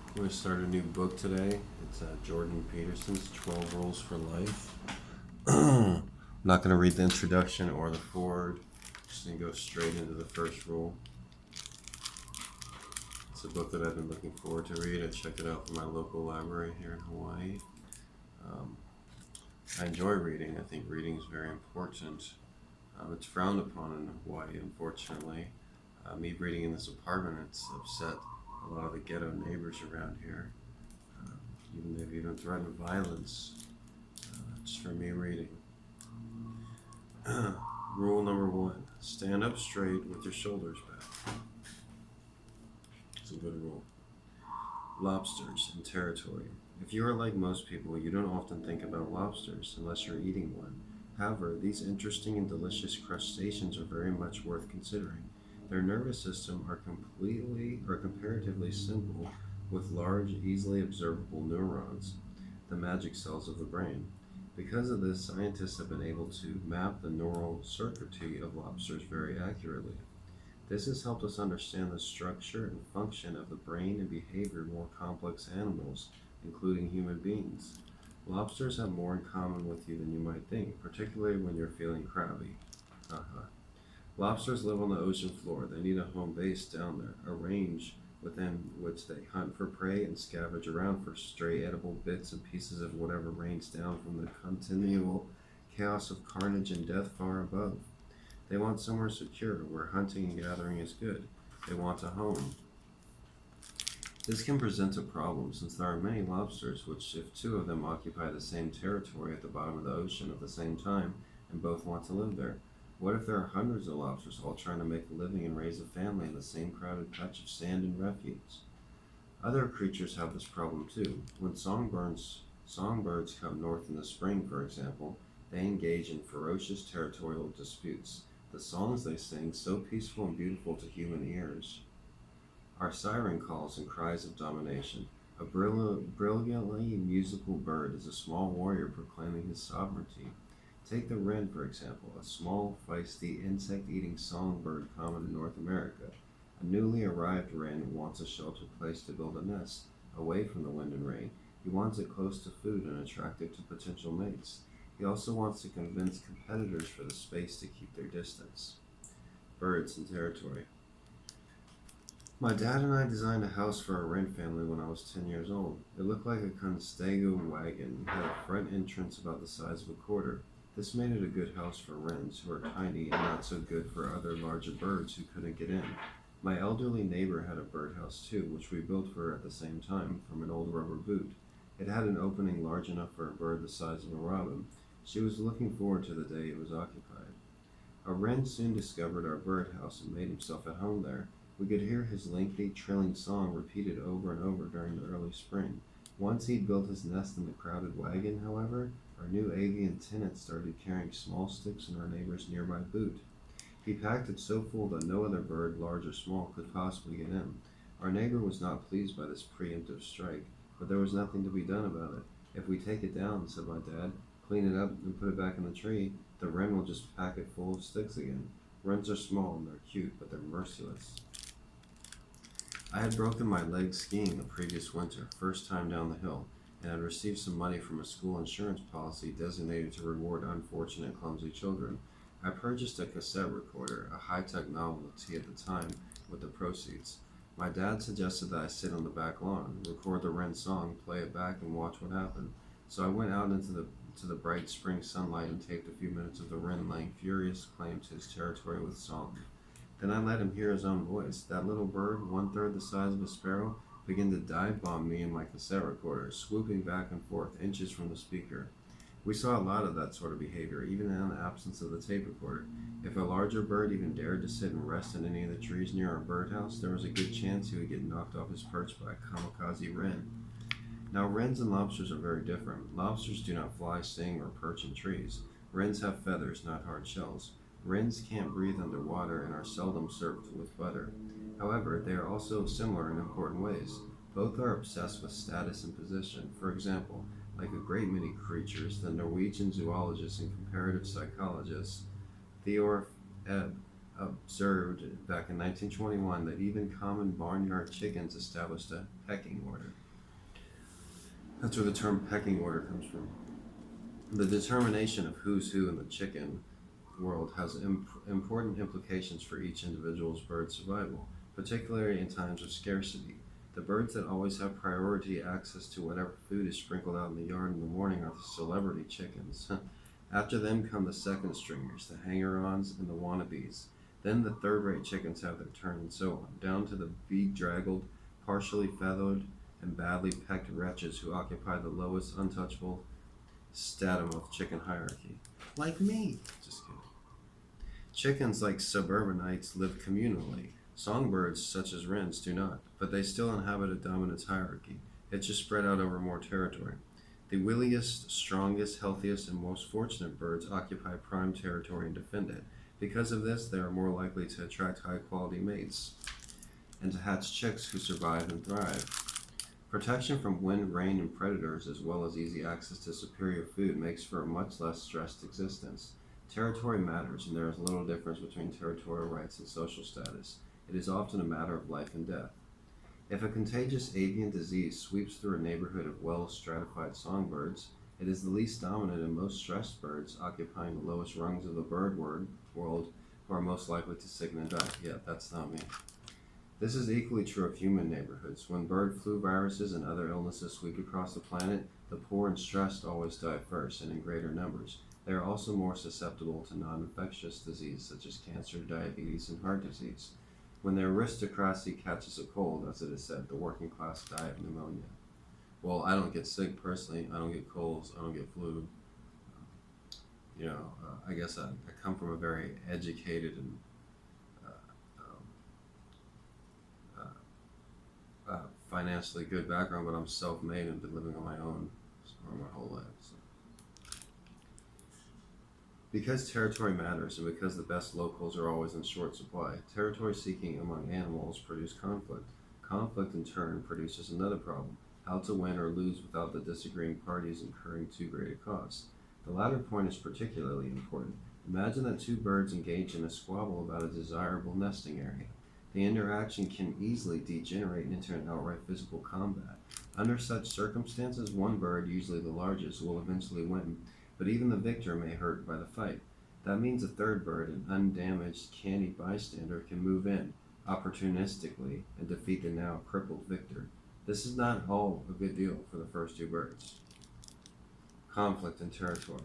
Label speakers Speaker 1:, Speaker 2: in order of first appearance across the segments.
Speaker 1: I'm going to start a new book today. It's Jordan Peterson's 12 Rules for Life. I'm not going to read the introduction or the foreword. Just going to go straight into the first rule. It's a book that I've been looking forward to read. I checked it out from my local library here in Hawaii. Um, I enjoy reading. I think reading is very important. It's frowned upon in Hawaii, unfortunately. Me reading in this apartment, it's upset a lot of the ghetto neighbors around here. Uh, they've even threatened violence just for me reading. Rule number 1: stand up straight with your shoulders back. It's a good rule. Lobsters and territory. If you are like most people, you don't often think about lobsters unless you're eating one. However, these interesting and delicious crustaceans are very much worth considering. Their nervous system are completely or comparatively simple, with large, easily observable neurons, the magic cells of the brain. Because of this, scientists have been able to map the neural circuitry of lobsters very accurately. This has helped us understand the structure and function of the brain and behavior of more complex animals, including human beings. Lobsters have more in common with you than you might think, particularly when you're feeling crabby. Haha. Lobsters live on the ocean floor. They need a home base down there, a range within which they hunt for prey and scavenge around for stray edible bits and pieces of whatever rains down from the continual chaos of carnage and death far above. They want somewhere secure where hunting and gathering is good. They want a home. This can present a problem since there are many lobsters which, if two of them occupy the same territory at the bottom of the ocean at the same time and both want to live there, what if there are hundreds of lobsters all trying to make a living and raise a family in the same crowded patch of sand and refuse? Other creatures have this problem too. When songbirds come north in the spring, for example, they engage in ferocious territorial disputes. The songs they sing, so peaceful and beautiful to human ears, are siren calls and cries of domination. A brilliantly musical bird is a small warrior proclaiming his sovereignty. Take the wren, for example, a small, feisty, insect-eating songbird common in North America. A newly arrived wren wants a sheltered place to build a nest, away from the wind and rain. He wants it close to food and attractive to potential mates. He also wants to convince competitors for the space to keep their distance. Birds and territory. My dad and I designed a house for our wren family when I was 10 years old. It looked like a Conestoga wagon and had a front entrance about the size of a quarter. This made it a good house for wrens, who are tiny and not so good for other larger birds who couldn't get in. My elderly neighbor had a birdhouse too, which we built for her at the same time from an old rubber boot. It had an opening large enough for a bird the size of a robin. She was looking forward to the day it was occupied. A wren soon discovered our birdhouse and made himself at home there. We could hear his lengthy, trilling song repeated over and over during the early spring. Once he'd built his nest in the crowded wagon, however, our new avian tenant started carrying small sticks in our neighbor's nearby boot. He packed it so full that no other bird, large or small, could possibly get in. Our neighbor was not pleased by this preemptive strike, but there was nothing to be done about it. If we take it down, said my dad, clean it up and put it back in the tree, the wren will just pack it full of sticks again. Wrens are small and they're cute, but they're merciless. I had broken my leg skiing the previous winter, first time down the hill, and had received some money from a school insurance policy designated to reward unfortunate clumsy children. I purchased a cassette recorder, a high-tech novelty at the time, with the proceeds. My dad suggested that I sit on the back lawn, record the wren song, play it back, and watch what happened. So I went out into the bright spring sunlight and taped a few minutes of the wren laying furious claim to his territory with song. Then I let him hear his own voice. That little bird, one-third the size of a sparrow, began to dive bomb me and my cassette recorder, swooping back and forth inches from the speaker. We saw a lot of that sort of behavior, even in the absence of the tape recorder. If a larger bird even dared to sit and rest in any of the trees near our birdhouse, there was a good chance he would get knocked off his perch by a kamikaze wren. Now, wrens and lobsters are very different. Lobsters do not fly, sing, or perch in trees. Wrens have feathers, not hard shells. Wrens can't breathe underwater and are seldom served with butter. However, they are also similar in important ways. Both are obsessed with status and position. For example, like a great many creatures, the Norwegian zoologist and comparative psychologist Theodor Ebb observed back in 1921 that even common barnyard chickens established a pecking order. That's where the term pecking order comes from. The determination of who's who in the chicken world has important implications for each individual's bird survival, particularly in times of scarcity. The birds that always have priority access to whatever food is sprinkled out in the yard in the morning are the celebrity chickens. After them come the second stringers, the hanger-ons, and the wannabes. Then the third-rate chickens have their turn, and so on, down to the bedraggled, partially feathered, and badly pecked wretches who occupy the lowest untouchable stratum of chicken hierarchy. Like me. Just kidding. Chickens, like suburbanites, live communally. Songbirds, such as wrens, do not, but they still inhabit a dominance hierarchy. It's just spread out over more territory. The williest, strongest, healthiest, and most fortunate birds occupy prime territory and defend it. Because of this, they are more likely to attract high-quality mates and to hatch chicks who survive and thrive. Protection from wind, rain, and predators, as well as easy access to superior food, makes for a much less stressed existence. Territory matters, and there is little difference between territorial rights and social status. It is often a matter of life and death. If a contagious avian disease sweeps through a neighborhood of well-stratified songbirds, it is the least dominant and most stressed birds, occupying the lowest rungs of the bird world, who are most likely to sicken and die. Yeah, that's not me. This is equally true of human neighborhoods. When bird flu viruses and other illnesses sweep across the planet, the poor and stressed always die first and in greater numbers. They are also more susceptible to non-infectious disease such as cancer, diabetes, and heart disease. When the aristocracy catches a cold, as it is said, the working class die of pneumonia. Well, I don't get sick personally. I don't get colds. I don't get flu. I guess I come from a very educated and financially good background, but I'm self-made and been living on my own for my whole life. So. Because territory matters and because the best locals are always in short supply, territory seeking among animals produce conflict. Conflict in turn produces another problem, how to win or lose without the disagreeing parties incurring too great a cost. The latter point is particularly important. Imagine that two birds engage in a squabble about a desirable nesting area. The interaction can easily degenerate into an outright physical combat. Under such circumstances, one bird, usually the largest, will eventually win, but even the victor may hurt by the fight. That means a third bird, an undamaged, canny bystander, can move in opportunistically and defeat the now crippled victor. This is not all a good deal for the first two birds. Conflict and territory.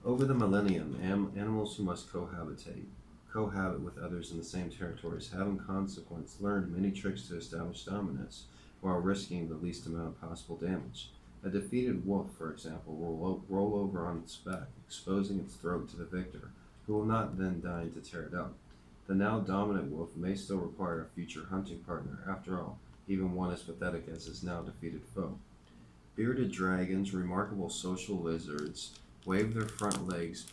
Speaker 1: Over the millennium, animals who must cohabit with others in the same territories have in consequence learned many tricks to establish dominance while risking the least amount of possible damage. A defeated wolf, for example, will roll over on its back, exposing its throat to the victor, who will not then deign to tear it out. The now dominant wolf may still require a future hunting partner, after all, even one as pathetic as his now defeated foe. Bearded dragons, remarkable social lizards, wave their front legs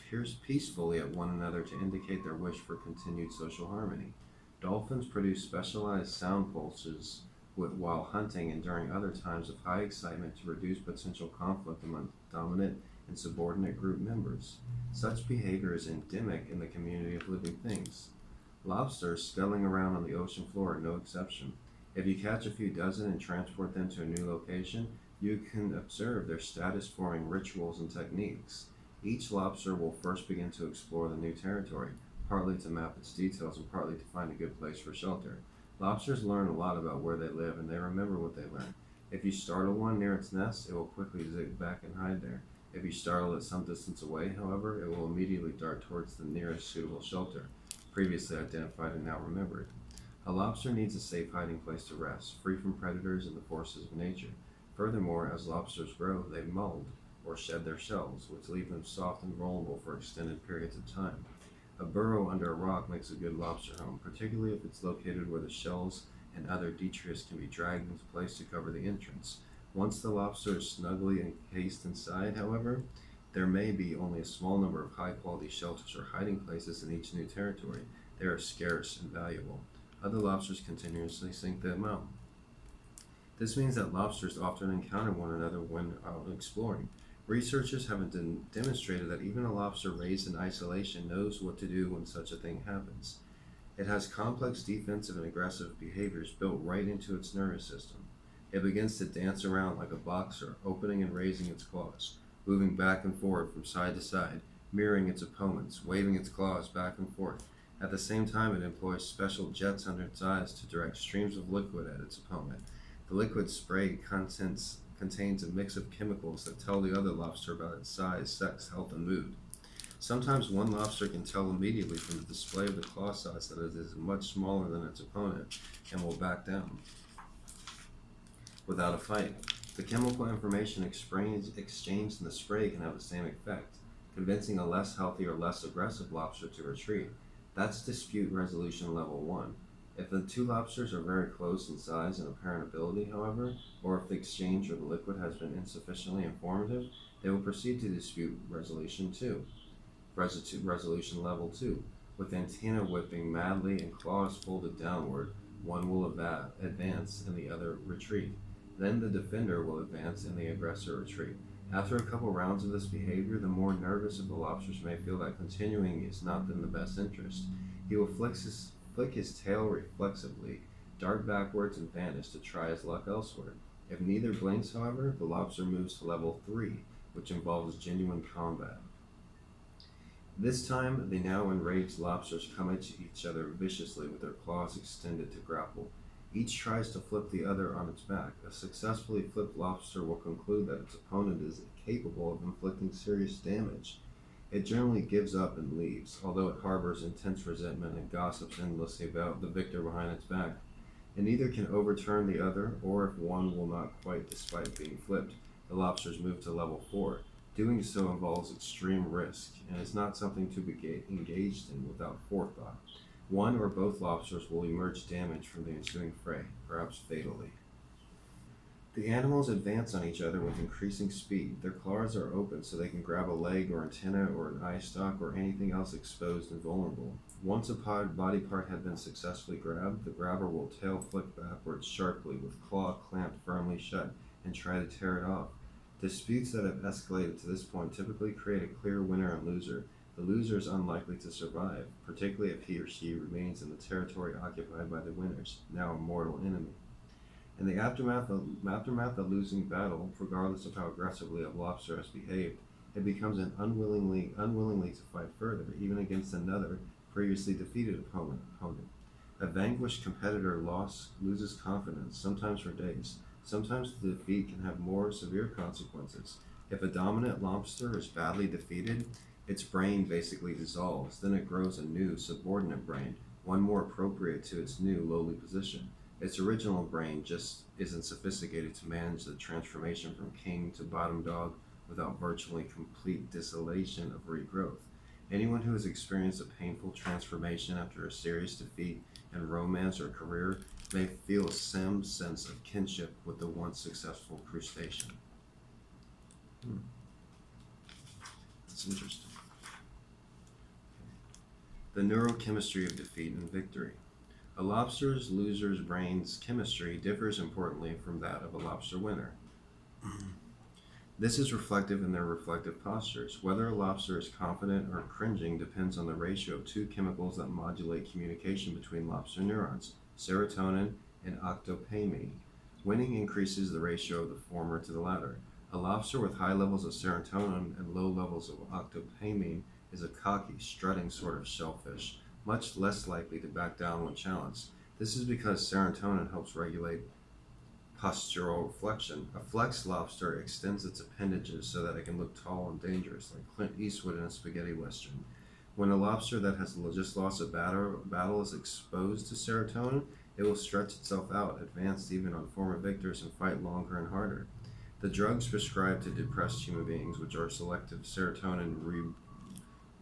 Speaker 1: peacefully at one another to indicate their wish for continued social harmony. Dolphins produce specialized sound pulses while hunting and during other times of high excitement to reduce potential conflict among dominant and subordinate group members. Such behavior is endemic in the community of living things. Lobsters scuttling around on the ocean floor are no exception. If you catch a few dozen and transport them to a new location, you can observe their status-forming rituals and techniques. Each lobster will first begin to explore the new territory, partly to map its details and partly to find a good place for shelter. Lobsters learn a lot about where they live, and they remember what they learn. If you startle one near its nest, it will quickly zig back and hide there. If you startle it some distance away, however, it will immediately dart towards the nearest suitable shelter, previously identified and now remembered. A lobster needs a safe hiding place to rest, free from predators and the forces of nature. Furthermore, as lobsters grow, they mold or shed their shells, which leave them soft and rollable for extended periods of time. A burrow under a rock makes a good lobster home, particularly if it's located where the shells and other detritus can be dragged into place to cover the entrance. Once the lobster is snugly encased inside, however, there may be only a small number of high-quality shelters or hiding places in each new territory. They are scarce and valuable. Other lobsters continuously seek them out. This means that lobsters often encounter one another when out exploring. Researchers have demonstrated that even a lobster raised in isolation knows what to do when such a thing happens. It has complex defensive and aggressive behaviors built right into its nervous system. It begins to dance around like a boxer, opening and raising its claws, moving back and forth from side to side, mirroring its opponents, waving its claws back and forth. At the same time, it employs special jets under its eyes to direct streams of liquid at its opponent. The liquid spray contains a mix of chemicals that tell the other lobster about its size, sex, health, and mood. Sometimes one lobster can tell immediately from the display of the claw size that it is much smaller than its opponent and will back down without a fight. The chemical information exchanged in the spray can have the same effect, convincing a less healthy or less aggressive lobster to retreat. That's dispute resolution level 1. If the two lobsters are very close in size and apparent ability, however, or if the exchange of the liquid has been insufficiently informative, they will proceed to dispute resolution 2. Resolution level 2. With antenna whipping madly and claws folded downward, one will advance and the other retreat. Then the defender will advance and the aggressor retreat. After a couple rounds of this behavior, the more nervous of the lobsters may feel that continuing is not in the best interest. He will flick his tail reflexively, dart backwards, and vanish to try his luck elsewhere. If neither blinks, however, the lobster moves to level 3, which involves genuine combat. This time, the now enraged lobsters come at each other viciously with their claws extended to grapple. Each tries to flip the other on its back. A successfully flipped lobster will conclude that its opponent is capable of inflicting serious damage. It generally gives up and leaves, although it harbors intense resentment and gossips endlessly about the victor behind its back. And neither can overturn the other, or if one will not quite despite being flipped, the lobsters move to level 4. Doing so involves extreme risk, and is not something to be engaged in without forethought. One or both lobsters will emerge damaged from the ensuing fray, perhaps fatally. The animals advance on each other with increasing speed. Their claws are open so they can grab a leg or antenna or an eye stalk or anything else exposed and vulnerable. Once a body part had been successfully grabbed, the grabber will tail flick backwards sharply with claw clamped firmly shut and try to tear it off. Disputes that have escalated to this point typically create a clear winner and loser. The loser is unlikely to survive, particularly if he or she remains in the territory occupied by the winners, now a mortal enemy. In the aftermath of losing battle, regardless of how aggressively a lobster has behaved, it becomes an unwillingly to fight further, even against another previously defeated opponent. A vanquished competitor loses confidence, sometimes for days. Sometimes the defeat can have more severe consequences. If a dominant lobster is badly defeated, its brain basically dissolves. Then it grows a new, subordinate brain, one more appropriate to its new, lowly position. Its original brain just isn't sophisticated to manage the transformation from king to bottom dog without virtually complete dissolution of regrowth. Anyone who has experienced a painful transformation after a serious defeat in romance or career may feel some sense of kinship with the once successful crustacean. That's interesting. The neurochemistry of defeat and victory. A loser's brain's chemistry differs importantly from that of a lobster winner. This is reflective in their reflective postures. Whether a lobster is confident or cringing depends on the ratio of two chemicals that modulate communication between lobster neurons, serotonin and octopamine. Winning increases the ratio of the former to the latter. A lobster with high levels of serotonin and low levels of octopamine is a cocky, strutting sort of shellfish, much less likely to back down when challenged. This is because serotonin helps regulate postural flexion. A flexed lobster extends its appendages so that it can look tall and dangerous, like Clint Eastwood in a spaghetti western. When a lobster that has just lost a battle is exposed to serotonin, it will stretch itself out, advance even on former victors, and fight longer and harder. The drugs prescribed to depressed human beings, which are selective serotonin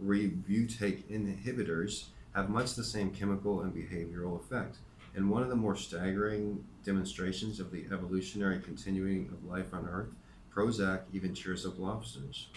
Speaker 1: rebutake inhibitors, have much the same chemical and behavioral effect. In one of the more staggering demonstrations of the evolutionary continuing of life on Earth, Prozac even cheers up lobsters.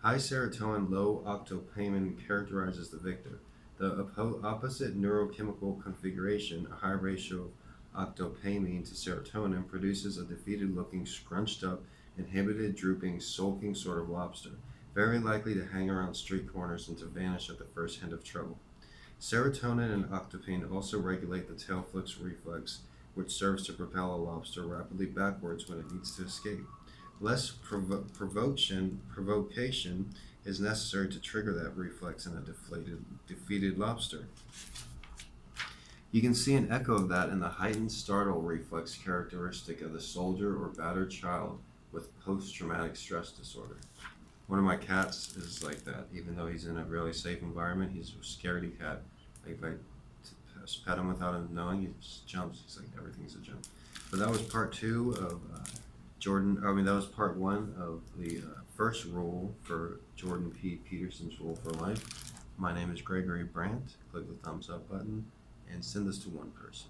Speaker 1: High serotonin, low octopamine characterizes the victor. The opposite neurochemical configuration, a high ratio of octopamine to serotonin, produces a defeated-looking, scrunched-up, inhibited, drooping, sulking sort of lobster, very likely to hang around street corners and to vanish at the first hint of trouble. Serotonin and octopine also regulate the tail flips reflex, which serves to propel a lobster rapidly backwards when it needs to escape. Less provocation is necessary to trigger that reflex in a defeated lobster. You can see an echo of that in the heightened startle reflex characteristic of the soldier or battered child with post-traumatic stress disorder. One of my cats is like that. Even though he's in a really safe environment, he's a scaredy cat. Like if I pet him without him knowing, he just jumps. He's like, everything's a jump. But that was part two of that was part one of the first rule for Jordan P. Peterson's Rule for Life. My name is Gregory Brandt. Click the thumbs up button and send this to one person.